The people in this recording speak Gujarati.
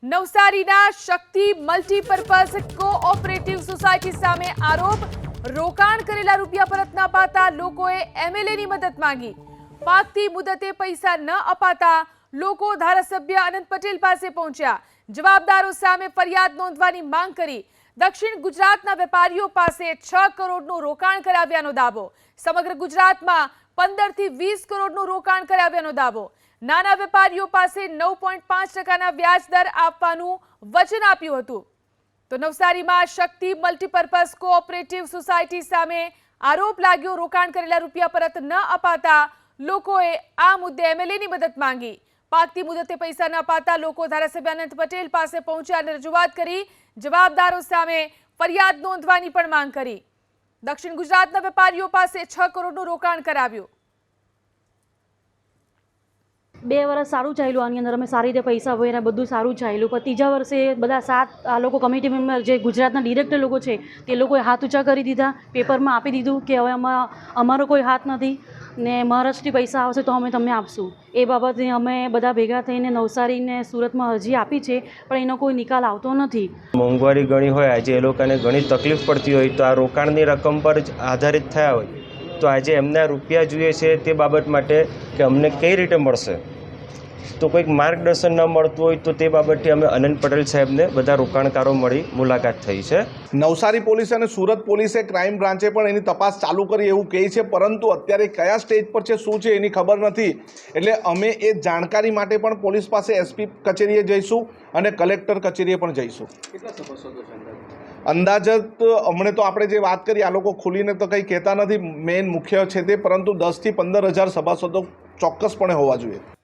નવસારીના શક્તિ મલ્ટીપર્પઝ કોઓપરેટિવ સોસાયટી સામે આરોપ, રોકાણ કરેલા રૂપિયા પરત ન અપાતા લોકોએ એમએલએની મદદ માંગી। પાકતી મુદતે પૈસા ન અપાતા લોકો ધારાસભ્ય અનંત પટેલ પાસે પહોંચ્યા। જવાબદારો સામે ફરિયાદ નોંધવાની માંગ કરી। દક્ષિણ ગુજરાતના વેપારીઓ પાસે 6 કરોડનું રોકાણ કરાવ્યાનો દાવો। સમગ્ર ગુજરાતમાં 15 થી 20 કરોડનું રોકાણ કરાવ્યાનો દાવો। નાના વેપારીઓ પાસે 9.5% વ્યાજ દર આપવાનું વચન આપ્યું હતું। તો નવસારીમાં શક્તિ મલ્ટીપર્પઝ કોઓપરેટિવ સોસાયટી સામે આરોપ લાગ્યો, રોકાણ કરેલા રૂપિયા પરત ન અપાતા લોકોએ આ મુદ્દે એમએલએની મદદ માંગી। પાકતી મુદતે પૈસા ન અપાતા લોકો ધારાસભ્ય અનંત પટેલ પાસે પહોંચ્યા અને રજૂઆત કરી। જવાબદારો સામે ફરિયાદ નોંધવાની પણ માંગ કરી। દક્ષિણ ગુજરાતના વેપારીઓ પાસે 6 કરોડનું રોકાણ કરાવ્યું। 2 વર્ષ સારું ચાલ્યું, આની અંદર અમે સારી રીતે પૈસા ભર્યા, બધું સારું ચાલ્યું। પણ ત્રીજા વર્ષે બધા 7 આ લોકો કમિટી મેમ્બર જે ગુજરાતના ડિરેક્ટર લોકો છે તે લોકોએ હાથ ઊંચા કરી દીધા, પેપરમાં આપી દીધું કે હવે અમારો કોઈ હાથ નથી ને મહારાષ્ટ્રથી પૈસા આવશે તો અમે તમને આપશું। એ બાબતે અમે બધા ભેગા થઈને નવસારીને સુરતમાં અરજી આપી છે, પણ એનો કોઈ નિકાલ આવતો નથી। મોંઘવારી ઘણી હોય, આજે એ લોકોને ઘણી તકલીફ પડતી હોય તો આ રોકાણની રકમ પર જ આધારિત થયા હોય તો આજે એમના રૂપિયા જોઈએ છે તે બાબત માટે કે અમને કઈ રીતે મળશે, તો કોઈક માર્ગદર્શન ન મળતું હોય તો તે બાબતે અમે અનંત પટેલ સાહેબને બધા રોકાણકારો મળી મુલાકાત થઈ છે। નવસારી પોલીસ અને સુરત પોલીસે ક્રાઇમ બ્રાન્ચે પણ એની તપાસ ચાલુ કરી એવું કહે છે, પરંતુ અત્યારે કયા સ્ટેજ પર છે, શું છે એની ખબર નથી। એટલે અમે એ જાણકારી માટે પણ પોલીસ પાસે એસપી કચેરીએ જઈશું અને કલેક્ટર કચેરીએ પણ જઈશું। અંદાજત હમણાં તો આપણે જે વાત કરી, આ લોકો ખુલીને તો કંઈ કહેતા નથી, મેઇન મુખ્ય છે તે, પરંતુ 10 થી 15 હજાર સભાસદો ચોક્કસપણે હોવા જોઈએ।